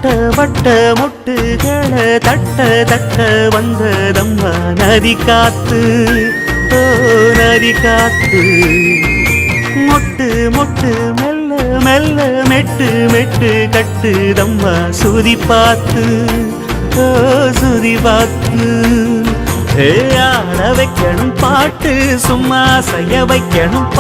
வட்ட வட்ட மொட்டுகள தட்ட தட்ட வந்ததம்மா நதி காத்து, ஓ நதி காத்து. மொட்டு மொட்டு மெல்ல மெல்ல மெட்டு மெட்டு கட்டுதம்மா சுதி பார்த்து, ஓ சுதி பார்த்து. ஆட வைக்கணும் பாட்டு சும்மா செய்ய வைக்கணும்